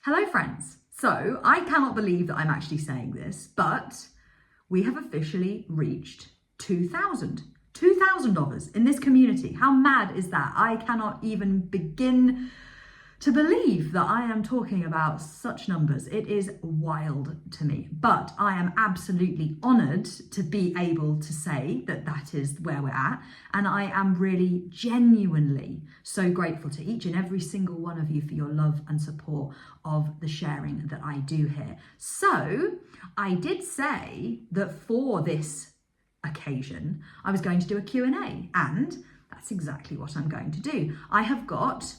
Hello friends. So I cannot believe that I'm actually saying this, but we have officially reached 2,000 of us in this community. How mad is that? I cannot even begin to believe that I am talking about such numbers. It is wild to me, but I am absolutely honoured to be able to say that that is where we're at. And I am really genuinely so grateful to each and every single one of you for your love and support of the sharing that I do here. So I did say that for this occasion, I was going to do a Q&A, and that's exactly what I'm going to do. I have got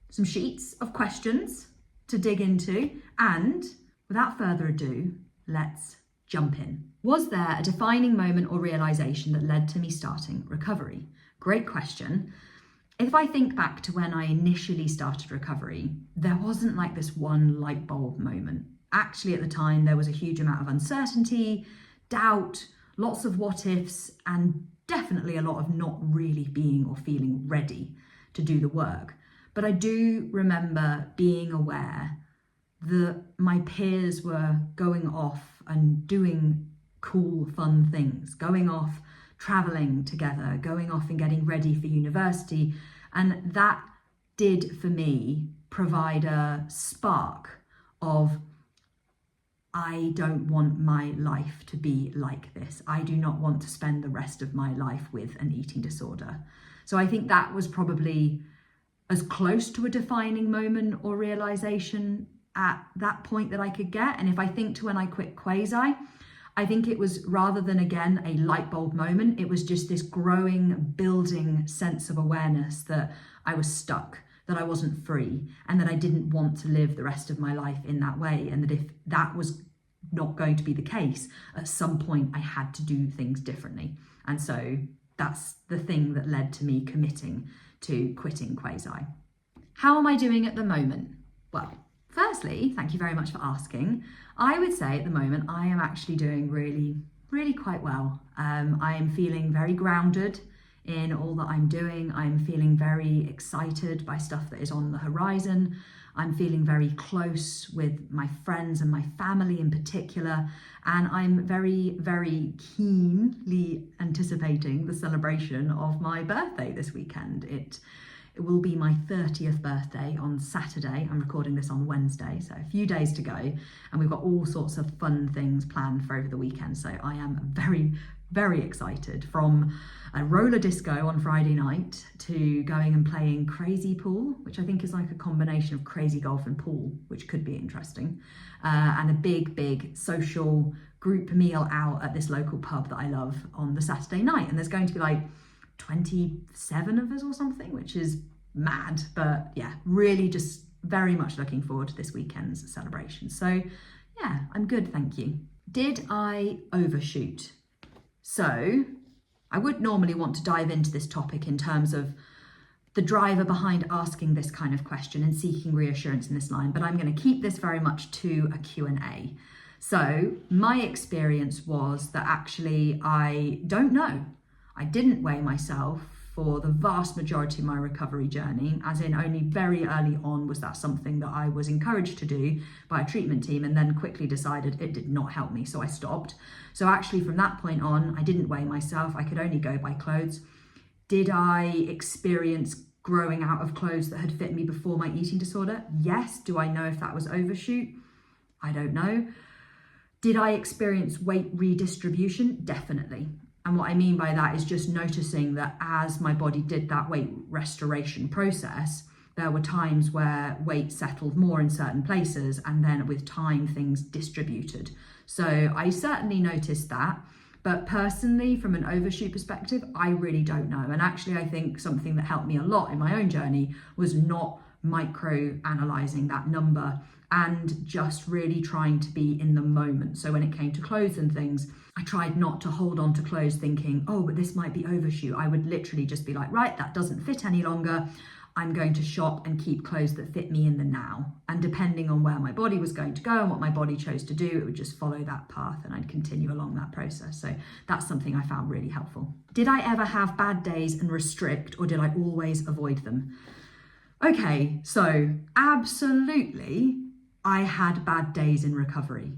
some sheets of questions to dig into, and without further ado, let's jump in. Was there a defining moment or realization that led to me starting recovery? Great question. If I think back to when I initially started recovery, there wasn't like this one light bulb moment. Actually, at the time, there was a huge amount of uncertainty, doubt, lots of what ifs, and definitely a lot of not really being or feeling ready to do the work. But I do remember being aware that my peers were going off and doing cool, fun things, going off, traveling together, going off and getting ready for university. And that did, for me, provide a spark of, I don't want my life to be like this. I do not want to spend the rest of my life with an eating disorder. So I think that was probably as close to a defining moment or realization at that point that I could get. And if I think to when I quit Quasi, I think it was, rather than again a light bulb moment, it was just this growing, building sense of awareness that I was stuck, that I wasn't free, and that I didn't want to live the rest of my life in that way. And that if that was not going to be the case, at some point I had to do things differently. And so that's the thing that led to me committing to quitting Quasi. How am I doing at the moment? Well, firstly, thank you very much for asking. I would say at the moment I am actually doing really quite well. I am feeling very grounded in all that I'm doing. I'm feeling very excited by stuff that is on the horizon. I'm feeling very close with my friends and my family in particular, and I'm very keenly anticipating the celebration of my birthday this weekend. It will be my 30th birthday on Saturday. I'm recording this on Wednesday, so a few days to go, and we've got all sorts of fun things planned for over the weekend. So I am very excited, from a roller disco on Friday night to going and playing crazy pool, which I think is like a combination of crazy golf and pool, which could be interesting, and a big social group meal out at this local pub that I love on the Saturday night. And there's going to be like 27 of us or something, which is mad, but yeah, really just very much looking forward to this weekend's celebration. So yeah, I'm good, thank you. Did I overshoot? So I would normally want to dive into this topic in terms of the driver behind asking this kind of question and seeking reassurance in this line, but I'm going to keep this very much to a Q&A. So my experience was that actually I don't know. I didn't weigh myself for the vast majority of my recovery journey, as in only very early on was that something that I was encouraged to do by a treatment team, and then quickly decided it did not help me, so I stopped. So actually from that point on, I didn't weigh myself. I could only go by clothes. Did I experience growing out of clothes that had fit me before my eating disorder? Yes. Do I know if that was overshoot? I don't know. Did I experience weight redistribution? Definitely. And what I mean by that is just noticing that as my body did that weight restoration process, there were times where weight settled more in certain places, and then with time things distributed. So I certainly noticed that, but personally from an overshoot perspective, I really don't know. And actually I think something that helped me a lot in my own journey was not micro analyzing that number and just really trying to be in the moment. So when it came to clothes and things, I tried not to hold on to clothes thinking, oh, but this might be overshoot. I would literally just be like, right, that doesn't fit any longer. I'm going to shop and keep clothes that fit me in the now. And depending on where my body was going to go and what my body chose to do, it would just follow that path and I'd continue along that process. So that's something I found really helpful. Did I ever have bad days and restrict, or did I always avoid them? Okay, so absolutely I had bad days in recovery.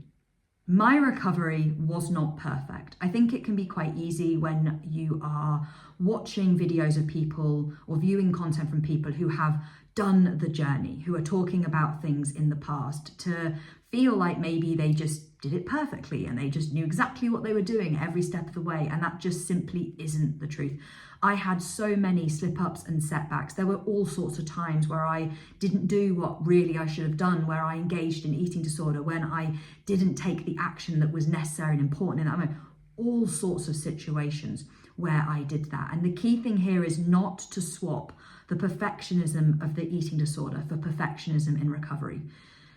My recovery was not perfect. I think it can be quite easy when you are watching videos of people or viewing content from people who have done the journey, who are talking about things in the past, to feel like maybe they just did it perfectly and they just knew exactly what they were doing every step of the way. And that just simply isn't the truth. I had so many slip-ups and setbacks. There were all sorts of times where I didn't do what really I should have done, where I engaged in eating disorder, when I didn't take the action that was necessary and important in that moment. All sorts of situations where I did that. And the key thing here is not to swap the perfectionism of the eating disorder for perfectionism in recovery.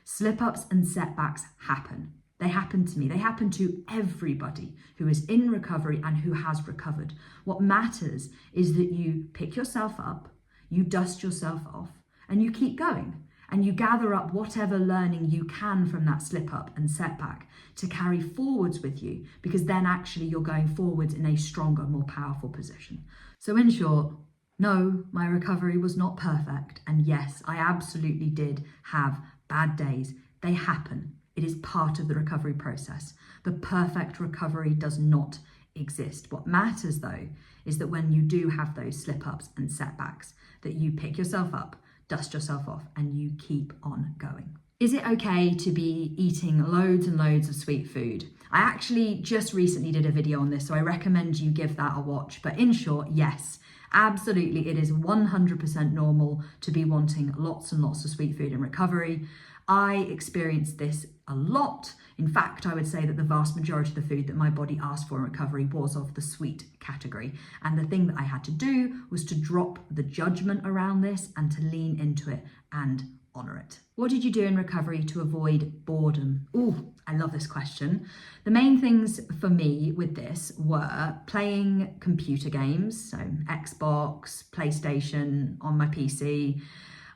Slip-ups and setbacks happen. They happen to me. They happen to everybody who is in recovery and who has recovered. What matters is that you pick yourself up, you dust yourself off, and you keep going. And you gather up whatever learning you can from that slip-up and setback to carry forwards with you, because then actually you're going forwards in a stronger, more powerful position. So in short, no, my recovery was not perfect. And yes, I absolutely did have bad days. They happen. It is part of the recovery process. The perfect recovery does not exist. What matters though is that when you do have those slip-ups and setbacks, that you pick yourself up, dust yourself off, and you keep on going. Is it okay to be eating loads and loads of sweet food? I actually just recently did a video on this, so I recommend you give that a watch. But in short, yes, absolutely, it is 100% normal to be wanting lots and lots of sweet food in recovery. I experienced this a lot. In fact, I would say that the vast majority of the food that my body asked for in recovery was of the sweet category. And the thing that I had to do was to drop the judgment around this and to lean into it and honor it. What did you do in recovery to avoid boredom? Ooh, I love this question. The main things for me with this were playing computer games, so Xbox, PlayStation on my PC.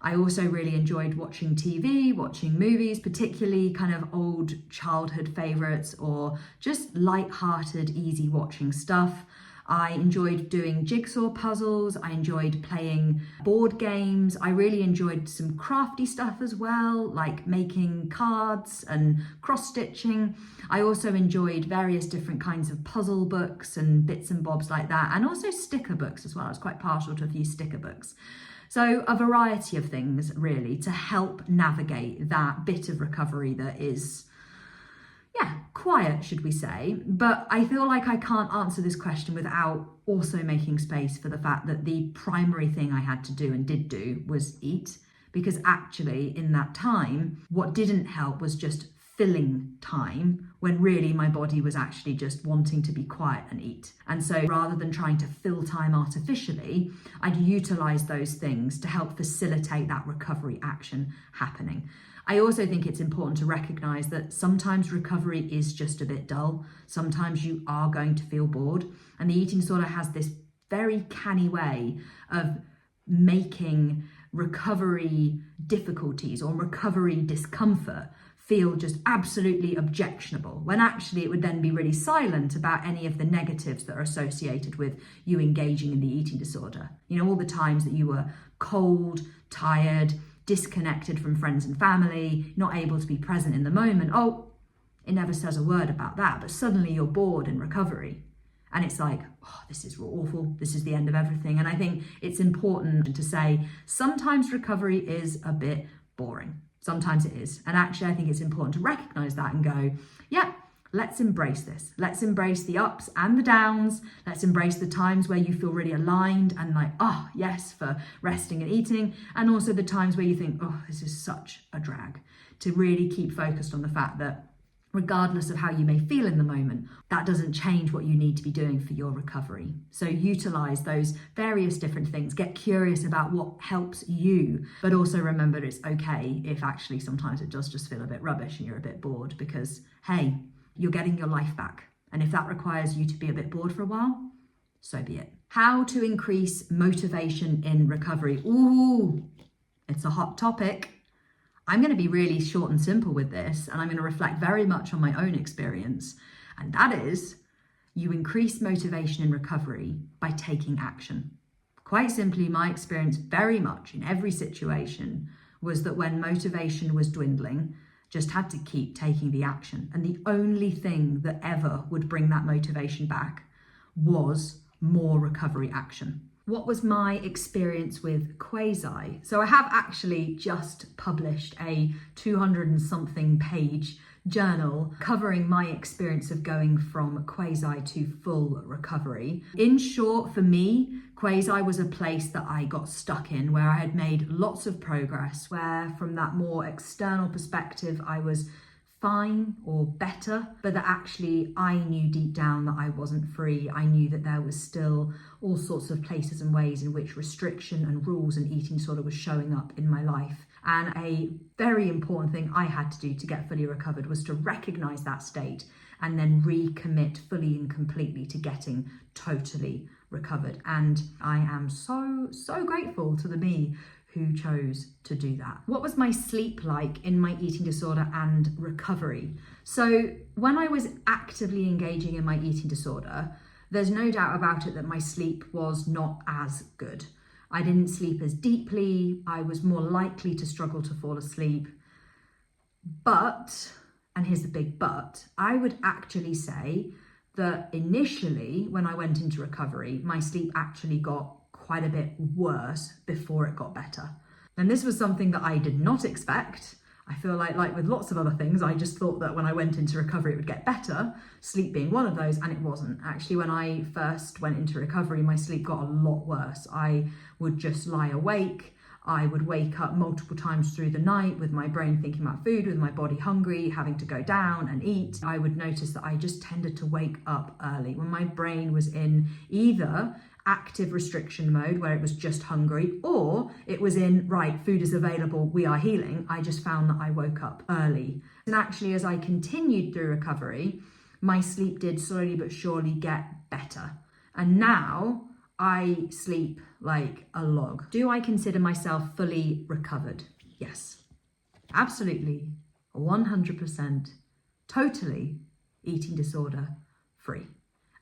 I also really enjoyed watching TV, watching movies, particularly kind of old childhood favorites or just light-hearted, easy watching stuff. I enjoyed doing jigsaw puzzles. I enjoyed playing board games. I really enjoyed some crafty stuff as well, like making cards and cross-stitching. I also enjoyed various different kinds of puzzle books and bits and bobs like that, and also sticker books as well. I was quite partial to a few sticker books. So a variety of things really to help navigate that bit of recovery that is, quiet, should we say. But I feel like I can't answer this question without also making space for the fact that the primary thing I had to do and did do was eat, because actually in that time, what didn't help was just filling time when really my body was actually just wanting to be quiet and eat. And so rather than trying to fill time artificially, I'd utilize those things to help facilitate that recovery action happening. I also think it's important to recognize that sometimes recovery is just a bit dull. Sometimes you are going to feel bored. And the eating disorder has this very canny way of making recovery difficulties or recovery discomfort feel just absolutely objectionable, when actually it would then be really silent about any of the negatives that are associated with you engaging in the eating disorder. You know, all the times that you were cold, tired, disconnected from friends and family, not able to be present in the moment. Oh, it never says a word about that, but suddenly you're bored in recovery. And it's like, oh, this is awful. This is the end of everything. And I think it's important to say sometimes recovery is a bit boring. Sometimes it is. And actually, I think it's important to recognize that and go, yeah, let's embrace this. Let's embrace the ups and the downs. Let's embrace the times where you feel really aligned and like, oh, yes, for resting and eating. And also the times where you think, oh, this is such a drag. To really keep focused on the fact that regardless of how you may feel in the moment, that doesn't change what you need to be doing for your recovery. So utilize those various different things, get curious about what helps you, but also remember it's okay if actually sometimes it does just feel a bit rubbish and you're a bit bored, because hey, you're getting your life back. And if that requires you to be a bit bored for a while, so be it. How to increase motivation in recovery. Ooh, it's a hot topic. I'm going to be really short and simple with this, and I'm going to reflect very much on my own experience. And that is, you increase motivation in recovery by taking action. Quite simply, my experience very much in every situation was that when motivation was dwindling, just had to keep taking the action. And the only thing that ever would bring that motivation back was more recovery action. What was my experience with Quasi? So I have actually just published a 200 and something page journal covering my experience of going from Quasi to full recovery. In short, for me, Quasi was a place that I got stuck in, where I had made lots of progress, where from that more external perspective, I was fine or better, but that actually I knew deep down that I wasn't free. I knew that there was still all sorts of places and ways in which restriction and rules and eating disorder was showing up in my life. And a very important thing I had to do to get fully recovered was to recognize that state and then recommit fully and completely to getting totally recovered. And I am so grateful to the me who chose to do that. What was my sleep like in my eating disorder and recovery? So when I was actively engaging in my eating disorder, there's no doubt about it that my sleep was not as good. I didn't sleep as deeply. I was more likely to struggle to fall asleep. But, and here's the big but, I would actually say that initially when I went into recovery, my sleep actually got quite a bit worse before it got better. And this was something that I did not expect. I feel like with lots of other things, I just thought that when I went into recovery, it would get better, sleep being one of those, and it wasn't. Actually, when I first went into recovery, my sleep got a lot worse. I would just lie awake. I would wake up multiple times through the night with my brain thinking about food, with my body hungry, having to go down and eat. I would notice that I just tended to wake up early when my brain was in either active restriction mode, where it was just hungry, or it was in, right, food is available, we are healing. I just found that I woke up early. And actually, as I continued through recovery, my sleep did slowly but surely get better. And now I sleep like a log. Do I consider myself fully recovered? Yes, absolutely, 100%, totally eating disorder free.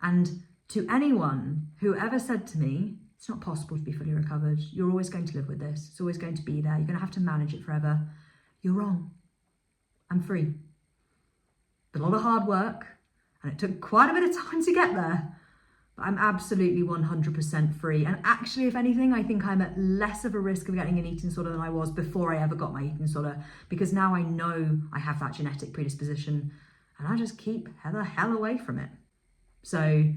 And to anyone who ever said to me, it's not possible to be fully recovered, you're always going to live with this, it's always going to be there, you're going to have to manage it forever, you're wrong. I'm free. A lot of hard work, and it took quite a bit of time to get there, but I'm absolutely 100% free. And actually, if anything, I think I'm at less of a risk of getting an eating disorder than I was before I ever got my eating disorder, because now I know I have that genetic predisposition, and I just keep the hell away from it. So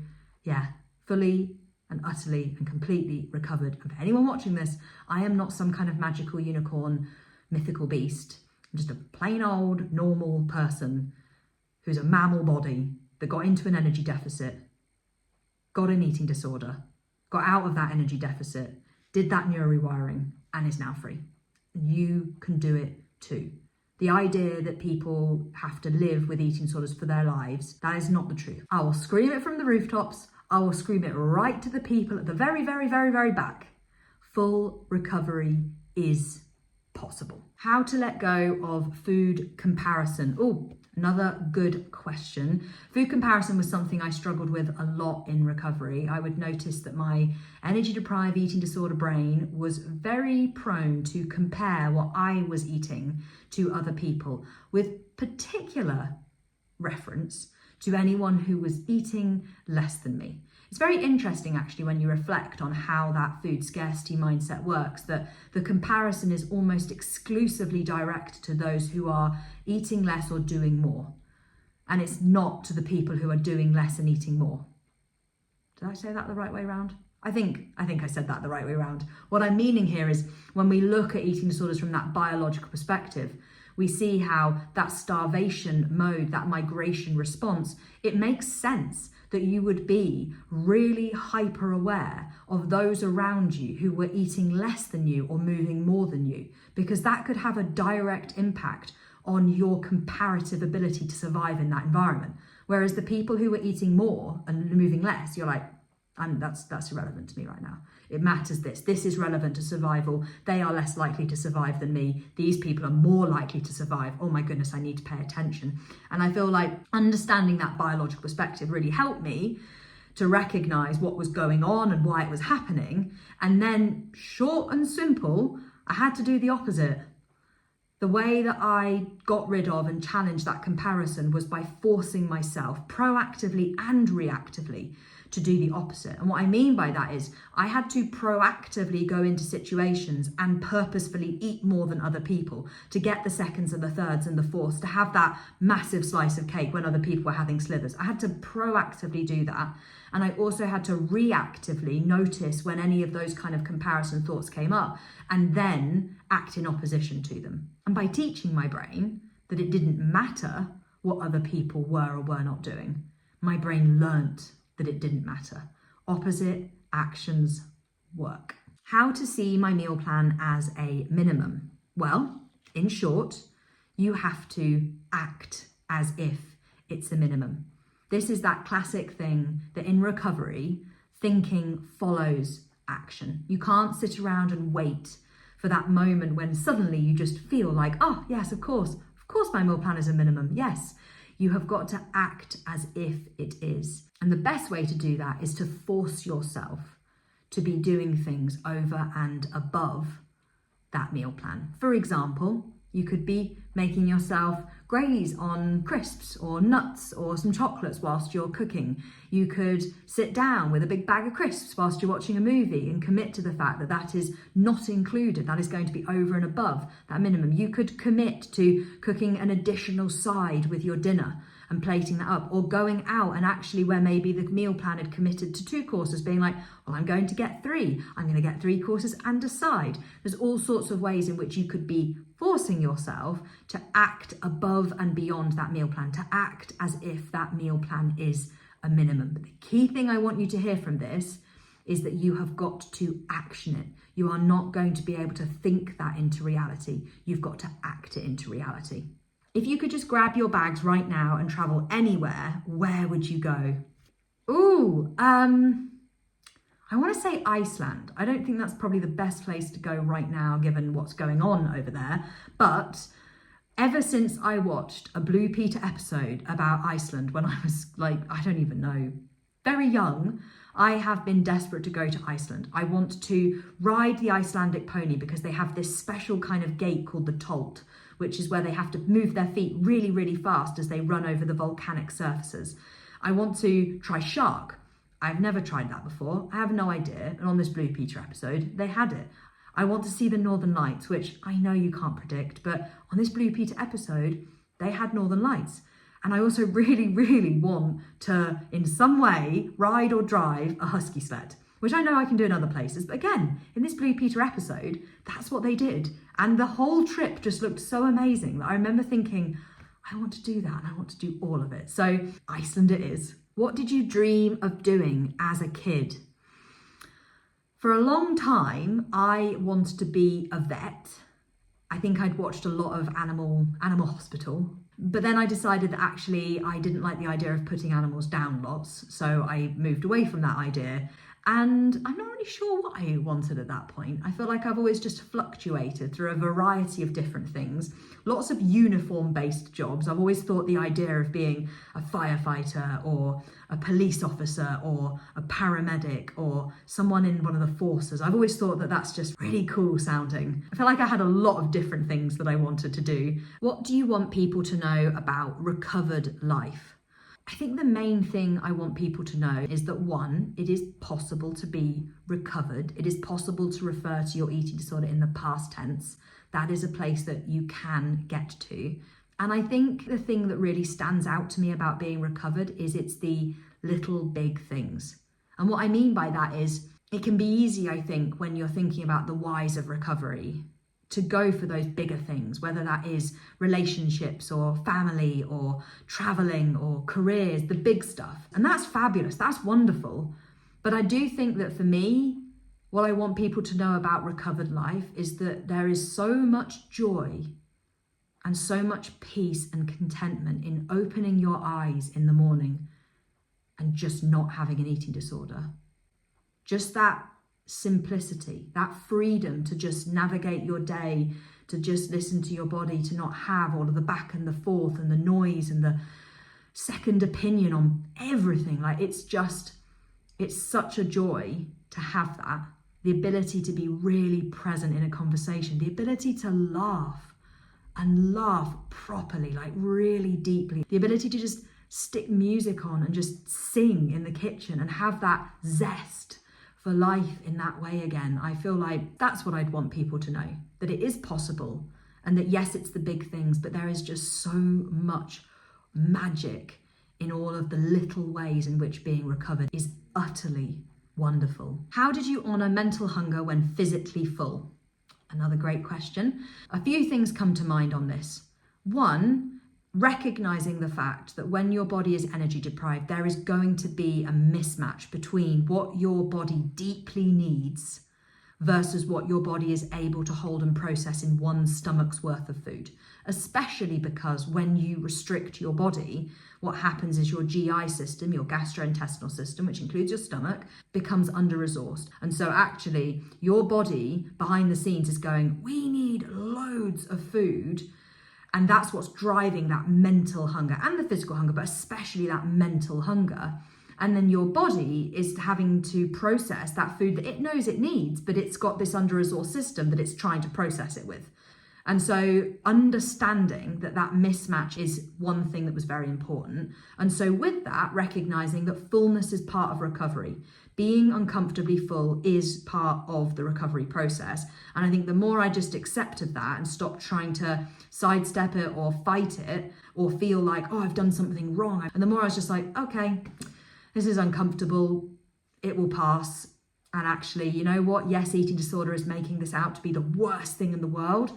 yeah, fully and utterly and completely recovered. And for anyone watching this, I am not some kind of magical unicorn, mythical beast. I'm just a plain old normal person who's a mammal body that got into an energy deficit, got an eating disorder, got out of that energy deficit, did that neurorewiring, and is now free. You can do it too. The idea that people have to live with eating disorders for their lives, that is not the truth. I will scream it from the rooftops. I will scream it right to the people at the very, very, very, very back. Full recovery is possible. How to let go of food comparison. Oh, another good question. Food comparison was something I struggled with a lot in recovery. I would notice that my energy deprived eating disorder brain was very prone to compare what I was eating to other people, with particular reference to anyone who was eating less than me. It's very interesting actually when you reflect on how that food scarcity mindset works, that the comparison is almost exclusively direct to those who are eating less or doing more. And it's not to the people who are doing less and eating more. Did I say that the right way around? I think I said that the right way around. What I'm meaning here is when we look at eating disorders from that biological perspective, we see how that starvation mode, that migration response, it makes sense that you would be really hyper aware of those around you who were eating less than you or moving more than you, because that could have a direct impact on your comparative ability to survive in that environment. Whereas the people who were eating more and moving less, you're like, that's irrelevant to me right now. It matters this is relevant to survival. They are less likely to survive than me. These people are more likely to survive. Oh my goodness, I need to pay attention. And I feel like understanding that biological perspective really helped me to recognize what was going on and why it was happening. And then, short and simple, I had to do the opposite. The way that I got rid of and challenged that comparison was by forcing myself proactively and reactively to do the opposite. And what I mean by that is I had to proactively go into situations and purposefully eat more than other people to get the seconds and the thirds and the fourths, to have that massive slice of cake when other people were having slivers. I had to proactively do that. And I also had to reactively notice when any of those kind of comparison thoughts came up and then act in opposition to them. And by teaching my brain that it didn't matter what other people were or were not doing, my brain learnt that it didn't matter. Opposite actions work. How to see my meal plan as a minimum? Well, in short, you have to act as if it's a minimum. This is that classic thing that in recovery, thinking follows action. You can't sit around and wait for that moment when suddenly you just feel like, oh yes, of course my meal plan is a minimum. Yes, you have got to act as if it is. And the best way to do that is to force yourself to be doing things over and above that meal plan. For example, you could be making yourself graze on crisps or nuts or some chocolates whilst you're cooking. You could sit down with a big bag of crisps whilst you're watching a movie and commit to the fact that that is not included. That is going to be over and above that minimum. You could commit to cooking an additional side with your dinner and plating that up, or going out and actually where maybe the meal plan had committed to 2 courses, being like, well, I'm going to get 3. I'm going to get 3 courses and a side. There's all sorts of ways in which you could be forcing yourself to act above and beyond that meal plan, to act as if that meal plan is a minimum. But the key thing I want you to hear from this is that you have got to action it. You are not going to be able to think that into reality. You've got to act it into reality. If you could just grab your bags right now and travel anywhere, where would you go? Ooh, I want to say Iceland. I don't think that's probably the best place to go right now, given what's going on over there. But ever since I watched a Blue Peter episode about Iceland when I was like, I don't even know, very young, I have been desperate to go to Iceland. I want to ride the Icelandic pony because they have this special kind of gait called the tolt, which is where they have to move their feet really, really fast as they run over the volcanic surfaces. I want to try shark. I've never tried that before. I have no idea. And on this Blue Peter episode, they had it. I want to see the Northern Lights, which I know you can't predict, but on this Blue Peter episode, they had Northern Lights. And I also really, really want to, in some way, ride or drive a husky sled, which I know I can do in other places. But again, in this Blue Peter episode, that's what they did. And the whole trip just looked so amazing that I remember thinking, I want to do that and I want to do all of it. So Iceland it is. What did you dream of doing as a kid? For a long time, I wanted to be a vet. I think I'd watched a lot of Animal Hospital. But then I decided that actually I didn't like the idea of putting animals down lots. So I moved away from that idea. And I'm not really sure what I wanted at that point. I feel like I've always just fluctuated through a variety of different things. Lots of uniform-based jobs. I've always thought the idea of being a firefighter or a police officer or a paramedic or someone in one of the forces, I've always thought that that's just really cool sounding. I feel like I had a lot of different things that I wanted to do. What do you want people to know about recovered life? I think the main thing I want people to know is that 1, it is possible to be recovered. It is possible to refer to your eating disorder in the past tense. That is a place that you can get to. And I think the thing that really stands out to me about being recovered is it's the little big things. And what I mean by that is it can be easy, I think, when you're thinking about the whys of recovery, to go for those bigger things, whether that is relationships or family or traveling or careers, the big stuff. And that's fabulous, that's wonderful. But I do think that for me, what I want people to know about recovered life is that there is so much joy and so much peace and contentment in opening your eyes in the morning and just not having an eating disorder. Just that simplicity, that freedom to just navigate your day, to just listen to your body, to not have all of the back and the forth and the noise and the second opinion on everything. Like it's such a joy to have that. The ability to be really present in a conversation, the ability to laugh and laugh properly, like really deeply. The ability to just stick music on and just sing in the kitchen and have that zest for life in that way again. I feel like that's what I'd want people to know, that it is possible, and that yes, it's the big things, but there is just so much magic in all of the little ways in which being recovered is utterly wonderful. How did you honour mental hunger when physically full? Another great question. A few things come to mind on this. One, recognizing the fact that when your body is energy deprived, there is going to be a mismatch between what your body deeply needs versus what your body is able to hold and process in one stomach's worth of food. Especially because when you restrict your body, what happens is your GI system, your gastrointestinal system, which includes your stomach, becomes under-resourced. And so actually your body behind the scenes is going, we need loads of food. And that's what's driving that mental hunger and the physical hunger, but especially that mental hunger. And then your body is having to process that food that it knows it needs, but it's got this under-resourced system that it's trying to process it with. And so understanding that that mismatch is one thing that was very important. And so with that, recognizing that fullness is part of recovery. Being uncomfortably full is part of the recovery process. And I think the more I just accepted that and stopped trying to sidestep it or fight it or feel like, oh, I've done something wrong. And the more I was just like, okay, this is uncomfortable, it will pass. And actually, you know what? Yes, eating disorder is making this out to be the worst thing in the world.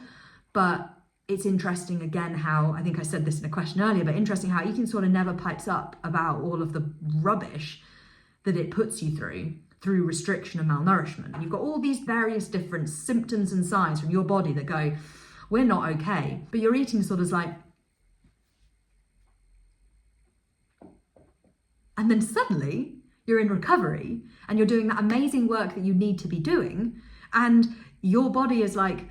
But it's interesting again how, I think I said this in a question earlier, but interesting how eating disorder never pipes up about all of the rubbish that it puts you through restriction and malnourishment. And you've got all these various different symptoms and signs from your body that go, we're not okay. But your eating disorder's like, and then suddenly you're in recovery and you're doing that amazing work that you need to be doing. And your body is like,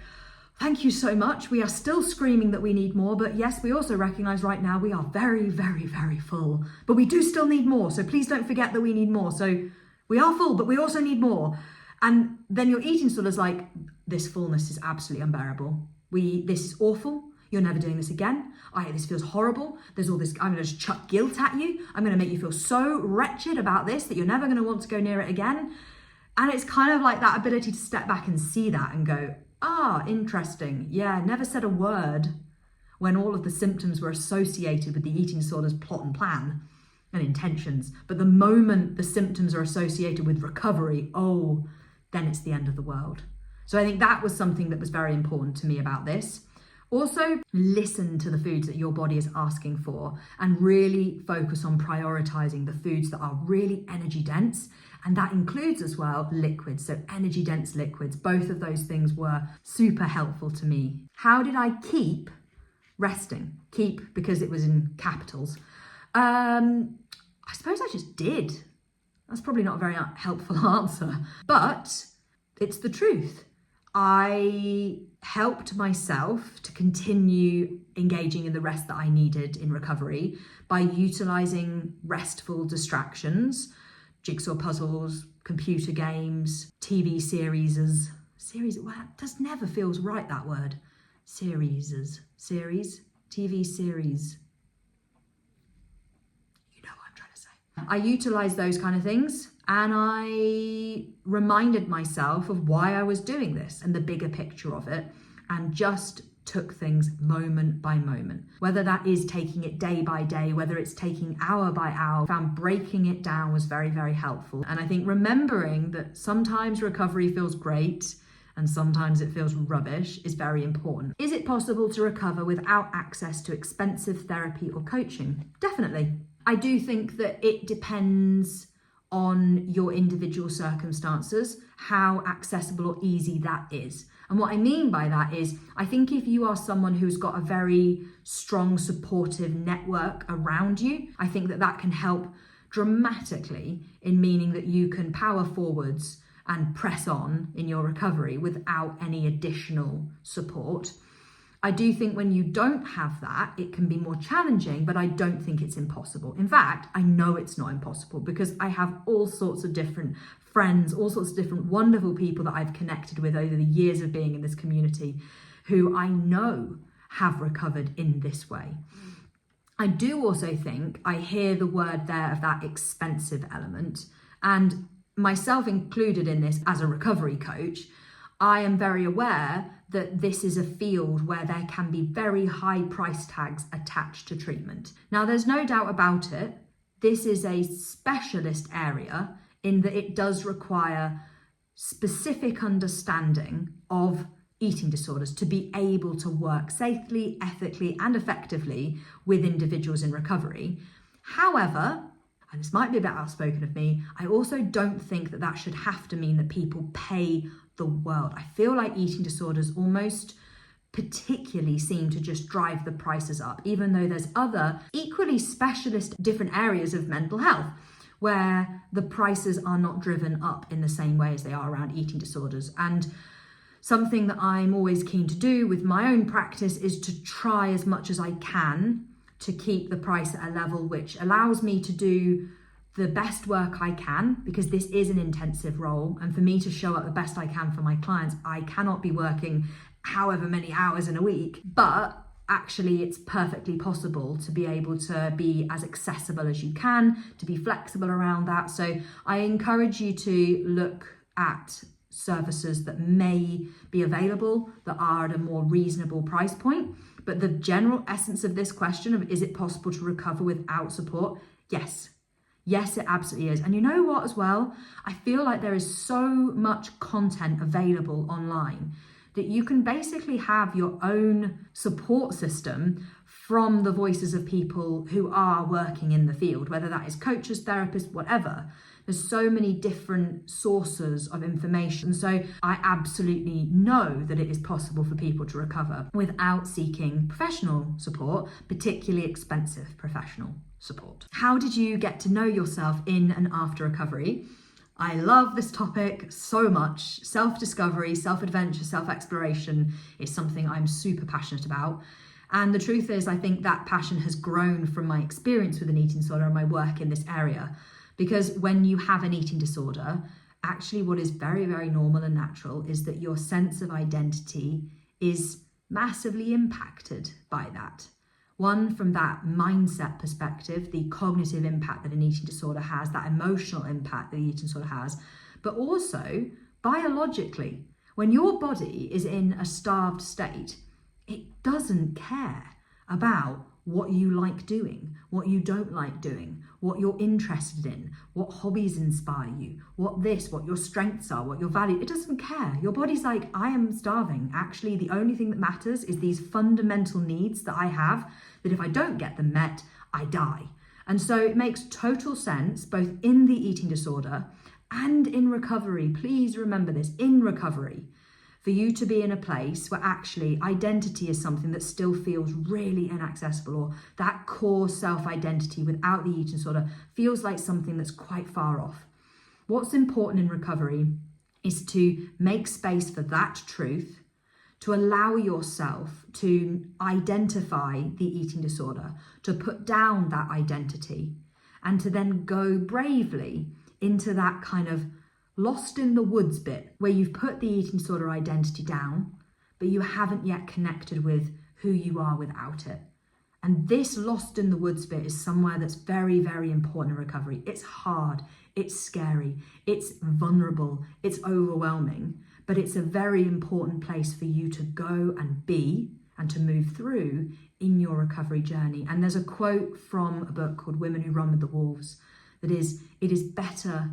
thank you so much. We are still screaming that we need more, but yes, we also recognize right now we are very, very, very full, but we do still need more. So please don't forget that we need more. So we are full, but we also need more. And then your eating sort of like, this fullness is absolutely unbearable. This is awful. You're never doing this again. This feels horrible. There's all this, I'm going to just chuck guilt at you. I'm going to make you feel so wretched about this that you're never going to want to go near it again. And it's kind of like that ability to step back and see that and go, interesting. Yeah, never said a word when all of the symptoms were associated with the eating disorder's plot and plan and intentions. But the moment the symptoms are associated with recovery, then it's the end of the world. So I think that was something that was very important to me about this. Also, listen to the foods that your body is asking for and really focus on prioritizing the foods that are really energy dense. And that includes as well liquids, so energy dense liquids. Both of those things were super helpful to me. How did I keep resting? Keep, because it was in capitals. I suppose I just did. That's probably not a very helpful answer, but it's the truth. I helped myself to continue engaging in the rest that I needed in recovery by utilizing restful distractions, jigsaw puzzles, computer games, TV series, well, it just never feels right, that word. TV series. You know what I'm trying to say. I utilized those kind of things and I reminded myself of why I was doing this and the bigger picture of it, and just took things moment by moment. Whether that is taking it day by day, whether it's taking hour by hour, found breaking it down was very, very helpful. And I think remembering that sometimes recovery feels great and sometimes it feels rubbish is very important. Is it possible to recover without access to expensive therapy or coaching? Definitely. I do think that it depends on your individual circumstances, how accessible or easy that is. And what I mean by that is, I think if you are someone who's got a very strong supportive network around you, I think that that can help dramatically in meaning that you can power forwards and press on in your recovery without any additional support. I do think when you don't have that, it can be more challenging, but I don't think it's impossible. In fact, I know it's not impossible because I have all sorts of different friends, all sorts of different wonderful people that I've connected with over the years of being in this community who I know have recovered in this way. I do also think I hear the word there of that expensive element, and myself included in this as a recovery coach, I am very aware that this is a field where there can be very high price tags attached to treatment. Now, there's no doubt about it, this is a specialist area in that it does require specific understanding of eating disorders to be able to work safely, ethically, and effectively with individuals in recovery. However, and this might be a bit outspoken of me, I also don't think that that should have to mean that people pay the world. I feel like eating disorders almost particularly seem to just drive the prices up, even though there's other equally specialist different areas of mental health where the prices are not driven up in the same way as they are around eating disorders. And something that I'm always keen to do with my own practice is to try as much as I can to keep the price at a level which allows me to do the best work I can, because this is an intensive role. And for me to show up the best I can for my clients, I cannot be working however many hours in a week, but actually it's perfectly possible to be able to be as accessible as you can, to be flexible around that. So I encourage you to look at services that may be available that are at a more reasonable price point. But the general essence of this question of, is it possible to recover without support? Yes. Yes, it absolutely is. And you know what as well? I feel like there is so much content available online that you can basically have your own support system from the voices of people who are working in the field, whether that is coaches, therapists, whatever. There's so many different sources of information. So I absolutely know that it is possible for people to recover without seeking professional support, particularly expensive professional support. How did you get to know yourself in and after recovery? I love this topic so much. Self-discovery, self-adventure, self-exploration is something I'm super passionate about. And the truth is, I think that passion has grown from my experience with an eating disorder and my work in this area. Because when you have an eating disorder, actually what is very, very normal and natural is that your sense of identity is massively impacted by that. One, from that mindset perspective, the cognitive impact that an eating disorder has, that emotional impact that the eating disorder has, but also biologically, when your body is in a starved state, it doesn't care about what you like doing, what you don't like doing, what you're interested in, what hobbies inspire you, what your strengths are, what your value. It doesn't care. Your body's like, I am starving. Actually, the only thing that matters is these fundamental needs that I have, that if I don't get them met, I die. And so it makes total sense, both in the eating disorder and in recovery. Please remember this, in recovery, for you to be in a place where actually identity is something that still feels really inaccessible, or that core self-identity without the eating disorder feels like something that's quite far off. What's important in recovery is to make space for that truth, to allow yourself to identify the eating disorder, to put down that identity, and to then go bravely into that kind of lost in the woods bit where you've put the eating disorder identity down, but you haven't yet connected with who you are without it. And this lost in the woods bit is somewhere that's very, very important in recovery. It's hard, it's scary, it's vulnerable, it's overwhelming, but it's a very important place for you to go and be and to move through in your recovery journey. And there's a quote from a book called Women Who Run with the Wolves that is, it is better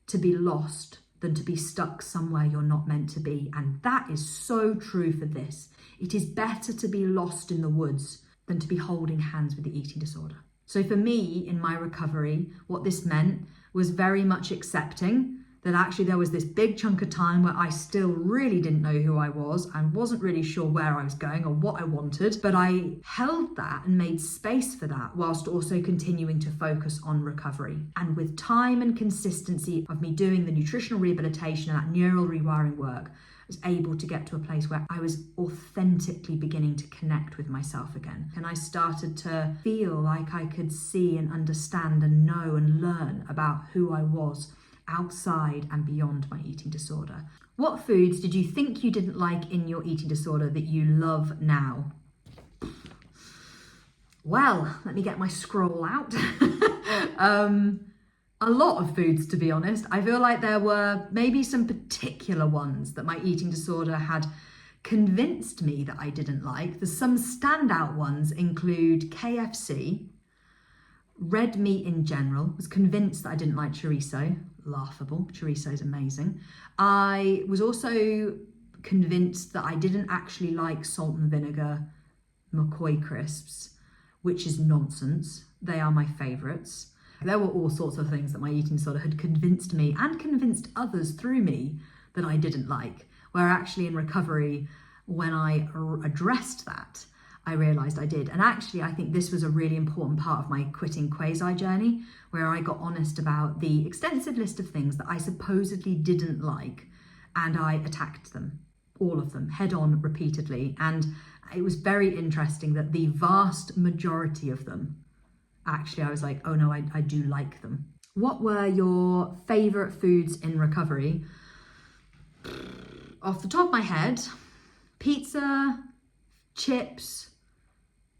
to be lost than to be stuck somewhere you're not meant to be. And that is so true for this. It is better to be lost in the woods than to be holding hands with the eating disorder. So for me, in my recovery, what this meant was very much accepting that actually there was this big chunk of time where I still really didn't know who I was and wasn't really sure where I was going or what I wanted, but I held that and made space for that whilst also continuing to focus on recovery. And with time and consistency of me doing the nutritional rehabilitation and that neural rewiring work, I was able to get to a place where I was authentically beginning to connect with myself again. And I started to feel like I could see and understand and know and learn about who I was outside and beyond my eating disorder. What foods did you think you didn't like in your eating disorder that you love now? Well, let me get my scroll out. A lot of foods, to be honest. I feel like there were maybe some particular ones that my eating disorder had convinced me that I didn't like. There's some standout ones include KFC, red meat in general. Was convinced that I didn't like chorizo. Laughable. Chorizo is amazing. I was also convinced that I didn't actually like salt and vinegar McCoy crisps, which is nonsense. They are my favourites. There were all sorts of things that my eating disorder had convinced me and convinced others through me that I didn't like, where actually in recovery, when I addressed that, I realised I did. And actually, I think this was a really important part of my quitting Quasi journey, where I got honest about the extensive list of things that I supposedly didn't like, and I attacked them, all of them, head on, repeatedly. And it was very interesting that the vast majority of them, actually, I was like, oh no, I do like them. What were your favourite foods in recovery? Off the top of my head, pizza, chips,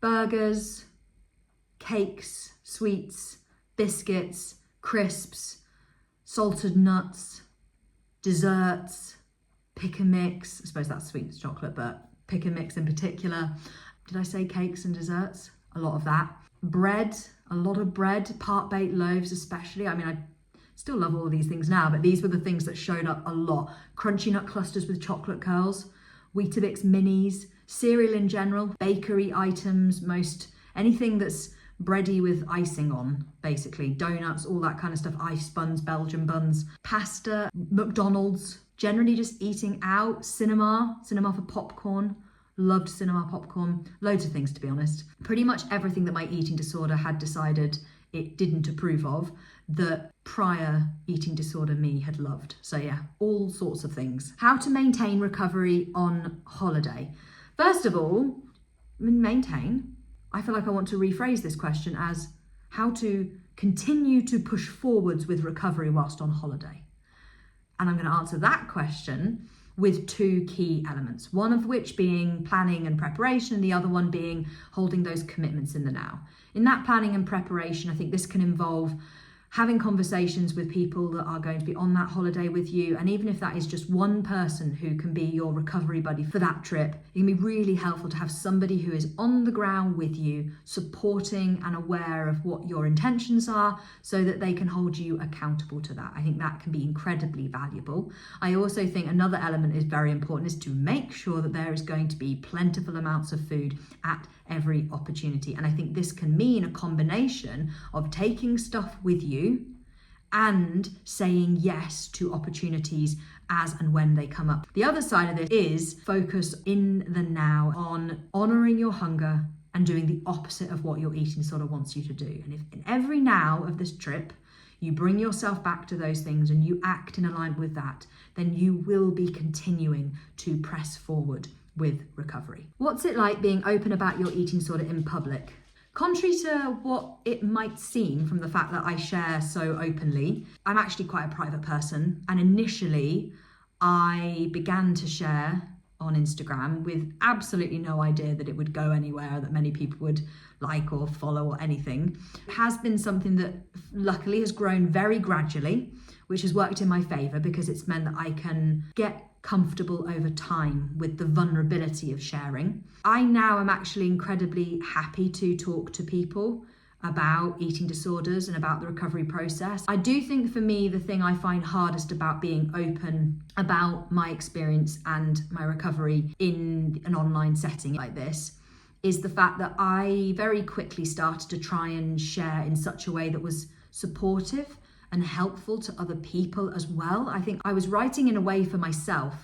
burgers, cakes, sweets, biscuits, crisps, salted nuts, desserts, pick and mix. I suppose that's sweet chocolate, but pick and mix in particular. Did I say cakes and desserts? A lot of that. Bread, a lot of bread, part-baked loaves especially. I mean, I still love all of these things now, but these were the things that showed up a lot. Crunchy nut clusters with chocolate curls, Weetabix minis, cereal in general, bakery items, anything that's bready with icing on, basically. Donuts, all that kind of stuff, ice buns, Belgian buns, pasta, McDonald's, generally just eating out, cinema for popcorn. Loved cinema popcorn, loads of things, to be honest. Pretty much everything that my eating disorder had decided it didn't approve of, that prior eating disorder me had loved. So yeah, all sorts of things. How to maintain recovery on holiday. First of all, maintain. I feel like I want to rephrase this question as how to continue to push forwards with recovery whilst on holiday. And I'm going to answer that question with two key elements, one of which being planning and preparation, and the other one being holding those commitments in the now. In that planning and preparation, I think this can involve having conversations with people that are going to be on that holiday with you. And even if that is just one person who can be your recovery buddy for that trip, it can be really helpful to have somebody who is on the ground with you, supporting and aware of what your intentions are so that they can hold you accountable to that. I think that can be incredibly valuable. I also think another element is very important is to make sure that there is going to be plentiful amounts of food at every opportunity. And I think this can mean a combination of taking stuff with you and saying yes to opportunities as and when they come up. The other side of this is focus in the now on honoring your hunger and doing the opposite of what your eating disorder wants you to do. And if in every now of this trip you bring yourself back to those things and you act in alignment with that, then you will be continuing to press forward with recovery. What's it like being open about your eating disorder in public? Contrary to what it might seem from the fact that I share so openly, I'm actually quite a private person. And initially, I began to share on Instagram with absolutely no idea that it would go anywhere, that many people would like or follow or anything. It has been something that luckily has grown very gradually, which has worked in my favour because it's meant that I can get comfortable over time with the vulnerability of sharing. I now am actually incredibly happy to talk to people about eating disorders and about the recovery process. I do think for me, the thing I find hardest about being open about my experience and my recovery in an online setting like this is the fact that I very quickly started to try and share in such a way that was supportive and helpful to other people as well. I think I was writing in a way for myself,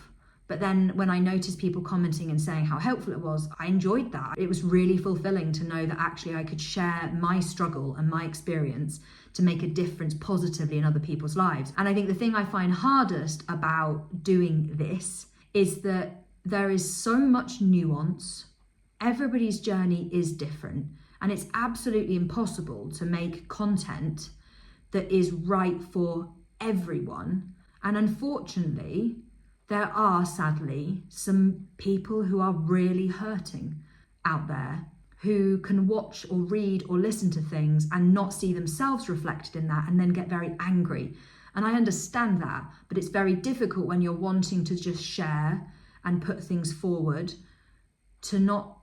but then when I noticed people commenting and saying how helpful it was, I enjoyed that. It was really fulfilling to know that actually I could share my struggle and my experience to make a difference positively in other people's lives. And I think the thing I find hardest about doing this is that there is so much nuance. Everybody's journey is different, and it's absolutely impossible to make content that is right for everyone. And unfortunately, there are sadly some people who are really hurting out there who can watch or read or listen to things and not see themselves reflected in that and then get very angry. And I understand that, but it's very difficult when you're wanting to just share and put things forward to not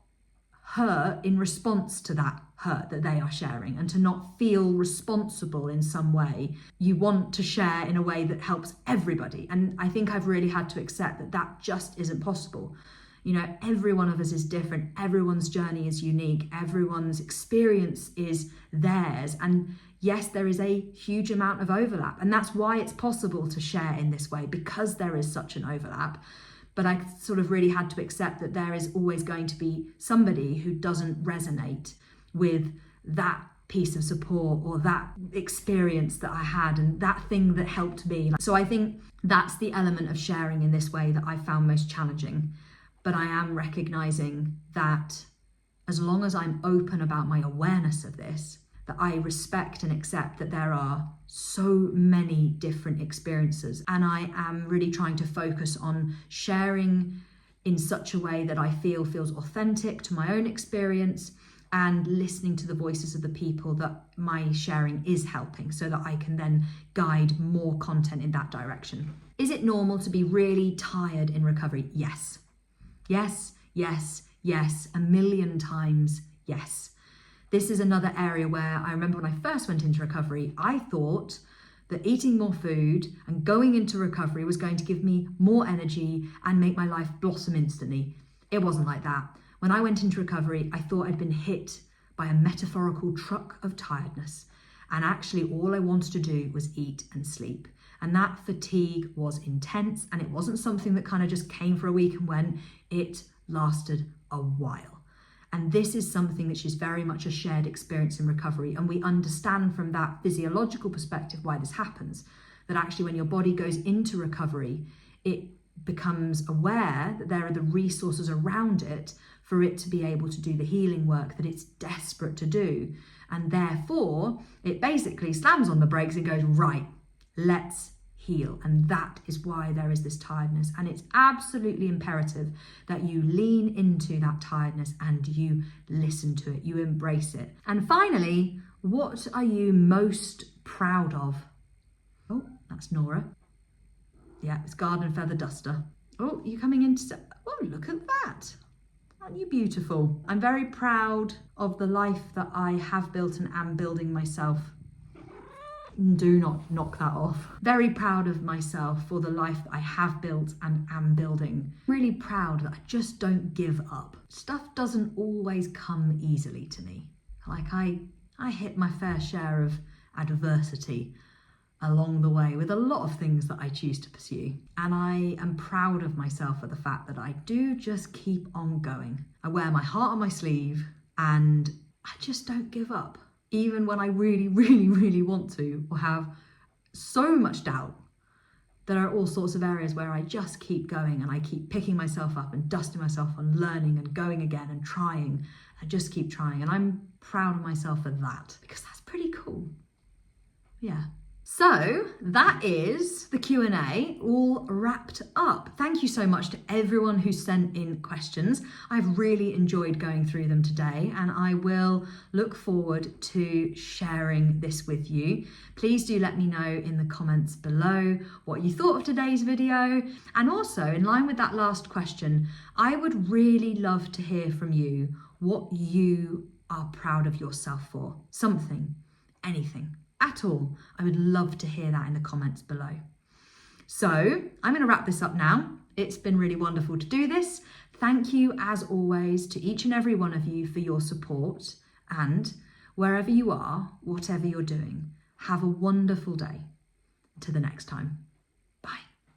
hurt in response to that hurt that they are sharing, and to not feel responsible in some way. You want to share in a way that helps everybody. And I think I've really had to accept that that just isn't possible. You know, every one of us is different. Everyone's journey is unique. Everyone's experience is theirs. And yes, there is a huge amount of overlap. And that's why it's possible to share in this way, because there is such an overlap. But I sort of really had to accept that there is always going to be somebody who doesn't resonate with that piece of support or that experience that I had and that thing that helped me. So I think that's the element of sharing in this way that I found most challenging. But I am recognizing that as long as I'm open about my awareness of this, that I respect and accept that there are so many different experiences, and I am really trying to focus on sharing in such a way that I feel feels authentic to my own experience, and listening to the voices of the people that my sharing is helping, so that I can then guide more content in that direction. Is it normal to be really tired in recovery? Yes. Yes, yes, yes, a million times yes. This is another area where I remember when I first went into recovery, I thought that eating more food and going into recovery was going to give me more energy and make my life blossom instantly. It wasn't like that. When I went into recovery, I thought I'd been hit by a metaphorical truck of tiredness. And actually all I wanted to do was eat and sleep. And that fatigue was intense, and it wasn't something that kind of just came for a week and went. It lasted a while. And this is something that is very much a shared experience in recovery. And we understand from that physiological perspective why this happens. That actually when your body goes into recovery, it becomes aware that there are the resources around it for it to be able to do the healing work that it's desperate to do. And therefore, it basically slams on the brakes and goes, right, let's heal. And that is why there is this tiredness. And it's absolutely imperative that you lean into that tiredness and you listen to it, you embrace it. And finally, what are you most proud of? Oh, that's Nora. Yeah, it's garden feather duster. Oh, you're coming into, oh, look at that. Aren't you beautiful? I'm very proud of the life that I have built and am building myself. Do not knock that off. Very proud of myself for the life that I have built and am building. Really proud that I just don't give up. Stuff doesn't always come easily to me. Like I hit my fair share of adversity along the way with a lot of things that I choose to pursue. And I am proud of myself for the fact that I do just keep on going. I wear my heart on my sleeve and I just don't give up. Even when I really, really, really want to, or have so much doubt, there are all sorts of areas where I just keep going and I keep picking myself up and dusting myself and learning and going again and trying. I just keep trying, and I'm proud of myself for that because that's pretty cool. Yeah. So that is the Q&A all wrapped up. Thank you so much to everyone who sent in questions. I've really enjoyed going through them today, and I will look forward to sharing this with you. Please do let me know in the comments below what you thought of today's video. And also, in line with that last question, I would really love to hear from you what you are proud of yourself for. Something, anything. At all. I would love to hear that in the comments below. So I'm going to wrap this up now. It's been really wonderful to do this. Thank you as always to each and every one of you for your support, and wherever you are, whatever you're doing, have a wonderful day. Until the next time.